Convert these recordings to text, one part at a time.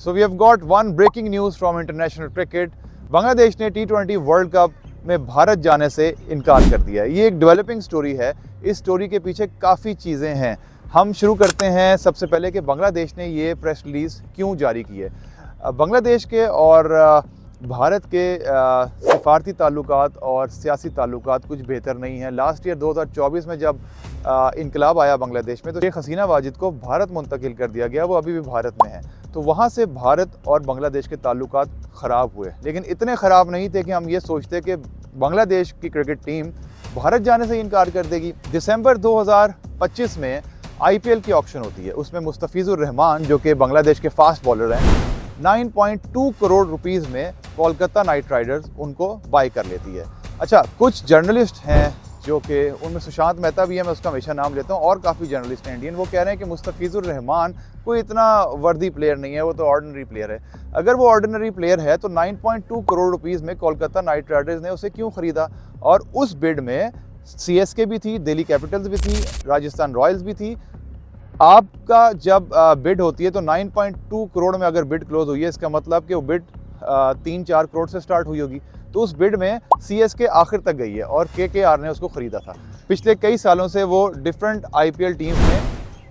So we have got one breaking news from international cricket. Bangladesh ने T20 world cup में भारत जाने से इनकार कर दिया है। ये एक डेवलपिंग स्टोरी है। इस स्टोरी के पीछे काफ़ी चीज़ें हैं। हम शुरू करते हैं सबसे पहले कि बांग्लादेश ने ये प्रेस रिलीज़ क्यों जारी की है। बांग्लादेश के और भारत के सिफारती ताल्लुकात और सियासी ताल्लुकात कुछ बेहतर नहीं हैं। लास्ट ईयर 2024 में जब इनकलाब आया बांग्लादेश में तो शेख हसीना वाजिद को भारत मुंतकिल कर दिया गया। वो अभी भी भारत में है, तो वहाँ से भारत और बांग्लादेश के ताल्लुकात ख़राब हुए, लेकिन इतने ख़राब नहीं थे कि हम ये सोचते कि बांग्लादेश की क्रिकेट टीम भारत जाने से इनकार कर देगी। दिसंबर 2025 में IPL की ऑक्शन होती है। उसमें मुस्तफिजुर रहमान जो कि बांग्लादेश के फास्ट बॉलर हैं 9.2 करोड़ रुपीस में कोलकाता नाइट राइडर्स उनको बाय कर लेती है। अच्छा, कुछ जर्नलिस्ट हैं जो कि उनमें सुशांत मेहता भी है, मैं उसका हमेशा नाम लेता हूँ, और काफ़ी जर्नलिस्ट हैं इंडियन, वो कह रहे हैं कि मुस्तफिजुर रहमान कोई इतना वर्दी प्लेयर नहीं है, वो तो ऑर्डिनरी प्लेयर है। अगर वो ऑर्डिनरी प्लेयर है तो 9.2 करोड़ रुपीस में कोलकाता नाइट राइडर्स ने उसे क्यों ख़रीदा? और उस बिड में CSK भी थी, दिल्ली कैपिटल्स भी थी, राजस्थान रॉयल्स भी थी। आपका जब बिड होती है तो 9.2 करोड़ में अगर बिड क्लोज हुई है, इसका मतलब कि वो बिड 3-4 करोड़ से स्टार्ट हुई होगी। तो उस बिड में CSK आखिर तक गई है और KKR ने उसको ख़रीदा था। पिछले कई सालों से वो डिफरेंट IPL टीम्स में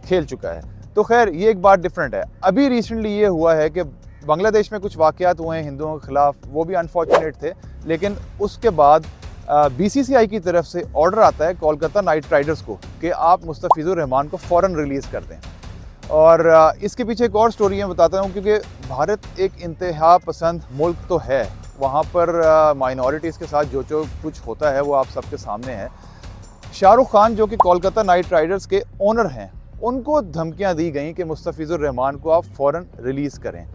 खेल चुका है। तो खैर ये एक बात डिफरेंट है। अभी रिसेंटली ये हुआ है कि बांग्लादेश में कुछ वाक़यात हुए हैं हिंदुओं के ख़िलाफ़, वो भी अनफॉर्चुनेट थे, लेकिन उसके बाद BCCI की तरफ से ऑर्डर आता है कोलकाता नाइट राइडर्स को कि आप मुस्तफिजुर रहमान को फ़ौरन रिलीज़ कर दें। और इसके पीछे एक और स्टोरी मैं बताता हूँ, क्योंकि भारत एक इंतहा पसंद मुल्क तो है, वहाँ पर माइनॉरिटीज़ के साथ जो कुछ होता है वो आप सबके सामने है। शाहरुख खान जो कि कोलकाता नाइट राइडर्स के ओनर हैं, उनको धमकियाँ दी गई कि मुस्तफिजुर रहमान को आप फ़ौरन रिलीज़ करें।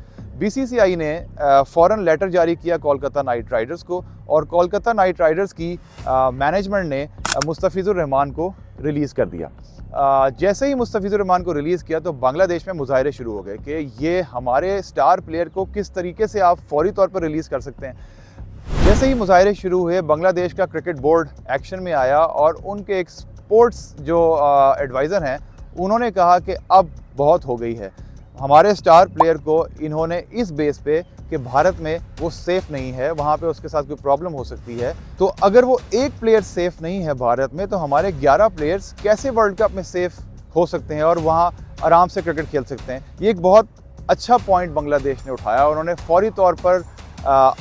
BCCI ने फ़ौरन लेटर जारी किया कोलकाता नाइट राइडर्स को, और कोलकाता नाइट राइडर्स की मैनेजमेंट ने मुस्तफिजुर रहमान को रिलीज़ कर दिया। जैसे ही मुस्तफिजुर रहमान को रिलीज़ किया तो बांग्लादेश में मुजाहरे शुरू हो गए कि ये हमारे स्टार प्लेयर को किस तरीके से आप फौरी तौर पर रिलीज़ कर सकते हैं। जैसे ही मुजाहरे शुरू हुए, बांग्लादेश का क्रिकेट बोर्ड एक्शन में आया और उनके एक स्पोर्ट्स जो एडवाइज़र हैं उन्होंने कहा कि अब बहुत हो गई है, हमारे स्टार प्लेयर को इन्होंने इस बेस पे कि भारत में वो सेफ़ नहीं है, वहाँ पे उसके साथ कोई प्रॉब्लम हो सकती है, तो अगर वो एक प्लेयर सेफ़ नहीं है भारत में तो हमारे 11 प्लेयर्स कैसे वर्ल्ड कप में सेफ़ हो सकते हैं और वहाँ आराम से क्रिकेट खेल सकते हैं। ये एक बहुत अच्छा पॉइंट बांग्लादेश ने उठाया। उन्होंने फौरी तौर पर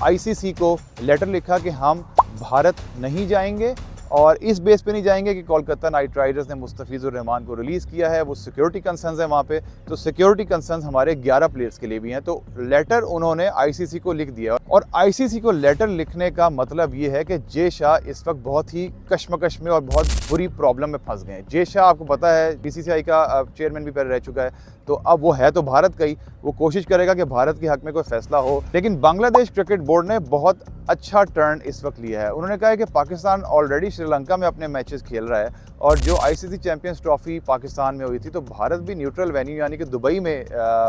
ICC को लेटर लिखा कि हम भारत नहीं जाएंगे, और इस बेस पे नहीं जाएंगे कि कोलकाता नाइट राइडर्स ने मुस्तफिजुर रहमान को रिलीज़ किया है, वो सिक्योरिटी कंसर्न्स है वहाँ पे, तो सिक्योरिटी कंसर्न्स हमारे 11 प्लेयर्स के लिए भी हैं। तो लेटर उन्होंने ICC को लिख दिया, और ICC को लेटर लिखने का मतलब ये है कि जे शाह इस वक्त बहुत ही कश्मकश में और बहुत बुरी प्रॉब्लम में फंस गए हैं। जे शाह आपको पता है BCCI का चेयरमैन भी पहले रह चुका है, तो अब वो है तो भारत का ही, वो कोशिश करेगा कि भारत के हक में कोई फैसला हो। लेकिन बांग्लादेश क्रिकेट बोर्ड ने बहुत अच्छा टर्न इस वक्त लिया है। उन्होंने कहा है कि पाकिस्तान ऑलरेडी श्रीलंका में अपने मैचेस खेल रहा है, और जो ICC चैंपियंस ट्रॉफी पाकिस्तान में हुई थी तो भारत भी न्यूट्रल वेन्यू यानी कि दुबई में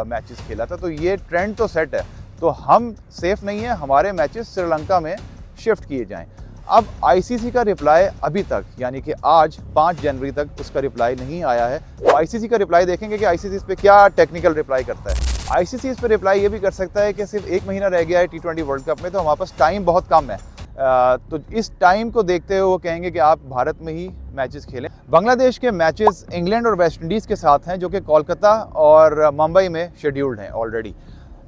मैचेस खेला था, तो ये ट्रेंड तो सेट है, तो हम सेफ़ नहीं है, हमारे मैचेस श्रीलंका में शिफ्ट किए जाएँ। अब ICC का रिप्लाई अभी तक यानी कि आज 5 जनवरी तक उसका रिप्लाई नहीं आया है। तो ICC का रिप्लाई देखेंगे कि ICC इस पर क्या टेक्निकल रिप्लाई करता है। ICC इस पर रिप्लाई ये भी कर सकता है कि सिर्फ 1 महीना रह गया है T20 वर्ल्ड कप में, तो हमारे पास टाइम बहुत कम है, तो इस टाइम को देखते हुए वो कहेंगे कि आप भारत में ही मैचेस खेलें। बांग्लादेश के मैचेस इंग्लैंड और वेस्ट इंडीज़ के साथ हैं, जो कि कोलकाता और मुंबई में शेड्यूल्ड हैं ऑलरेडी।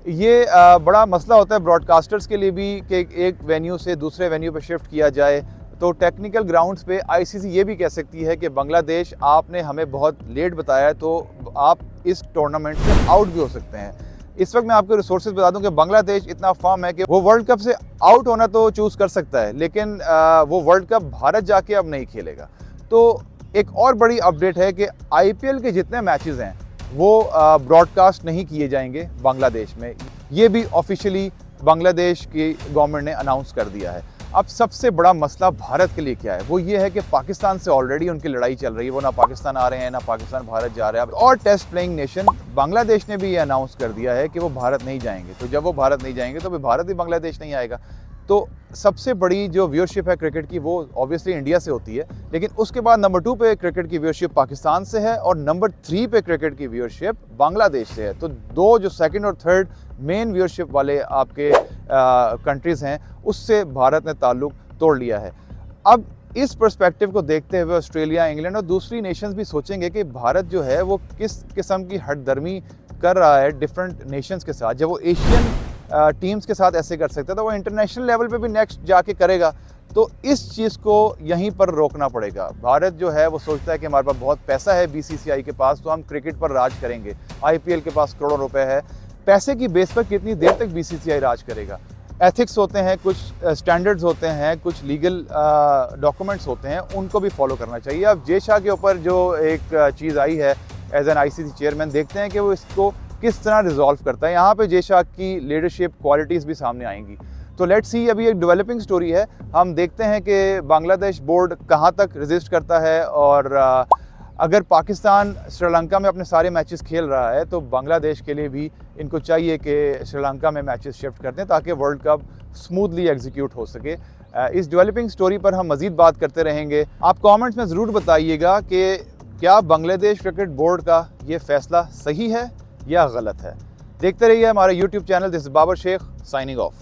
ये बड़ा मसला होता है ब्रॉडकास्टर्स के लिए भी कि एक वेन्यू से दूसरे वेन्यू पे शिफ्ट किया जाए, तो टेक्निकल ग्राउंड्स पे ICC ये भी कह सकती है कि बांग्लादेश आपने हमें बहुत लेट बताया, तो आप इस टूर्नामेंट से आउट भी हो सकते हैं। इस वक्त मैं आपको रिसोर्सेज बता दूं कि बांग्लादेश इतना फर्म है कि वो वर्ल्ड कप से आउट होना तो चूज़ कर सकता है, लेकिन वो वर्ल्ड कप भारत जाके अब नहीं खेलेगा। तो एक और बड़ी अपडेट है कि IPL के जितने मैचेस हैं वो ब्रॉडकास्ट नहीं किए जाएंगे बांग्लादेश में। ये भी ऑफिशियली बांग्लादेश की गवर्नमेंट ने अनाउंस कर दिया है। अब सबसे बड़ा मसला भारत के लिए क्या है, वो ये है कि पाकिस्तान से ऑलरेडी उनकी लड़ाई चल रही है, वो ना पाकिस्तान आ रहे हैं ना पाकिस्तान भारत जा रहे हैं। और टेस्ट प्लेइंग नेशन बांग्लादेश ने भी ये अनाउंस कर दिया है कि वो भारत नहीं जाएंगे, तो जब वो भारत नहीं जाएंगे तो फिर भारत भी बांग्लादेश नहीं आएगा। तो सबसे बड़ी जो व्यूअरशिप है क्रिकेट की वो ऑब्वियसली इंडिया से होती है, लेकिन उसके बाद नंबर 2 पे क्रिकेट की व्यूअरशिप पाकिस्तान से है और नंबर 3 पे क्रिकेट की व्यूअरशिप बांग्लादेश से है। तो दो जो सेकंड और थर्ड मेन व्यूअरशिप वाले आपके कंट्रीज़ हैं, उससे भारत ने ताल्लुक़ तोड़ लिया है। अब इस पर्सपेक्टिव को देखते हुए ऑस्ट्रेलिया, इंग्लैंड और दूसरी नेशंस भी सोचेंगे कि भारत जो है वो किस किस्म की हठधर्मी कर रहा है डिफरेंट नेशंस के साथ। जब वो एशियन टीम्स के साथ ऐसे कर सकता है तो वो इंटरनेशनल लेवल पे भी नेक्स्ट जाके करेगा। तो इस चीज़ को यहीं पर रोकना पड़ेगा। भारत जो है वो सोचता है कि हमारे पास बहुत पैसा है बीसीसीआई के पास, तो हम क्रिकेट पर राज करेंगे। आईपीएल के पास करोड़ों रुपए है, पैसे की बेस पर कितनी देर तक बीसीसीआई राज करेगा। एथिक्स होते हैं, कुछ स्टैंडर्ड्स होते हैं, कुछ लीगल डॉक्यूमेंट्स होते हैं, उनको भी फॉलो करना चाहिए। अब जे शाह के ऊपर जो एक चीज़ आई है एज एन आईसीसी चेयरमैन, देखते हैं कि वो इसको किस तरह रिजॉल्व करता है। यहाँ पे जे शाह की लीडरशिप क्वालिटीज़ भी सामने आएंगी। तो लेट्स सी, अभी एक डेवलपिंग स्टोरी है, हम देखते हैं कि बांग्लादेश बोर्ड कहाँ तक रेजिस्ट करता है। और अगर पाकिस्तान श्रीलंका में अपने सारे मैचेस खेल रहा है तो बांग्लादेश के लिए भी इनको चाहिए कि श्रीलंका में मैचेस शिफ्ट कर दें ताकि वर्ल्ड कप स्मूथली एग्जीक्यूट हो सके। इस डेवलपिंग स्टोरी पर हम मज़ीद बात करते रहेंगे। आप कमेंट्स में ज़रूर बताइएगा कि क्या बांग्लादेश क्रिकेट बोर्ड का ये फ़ैसला सही है या गलत है। देखते रहिए हमारे YouTube चैनल। This is Babar Shaikh signing of.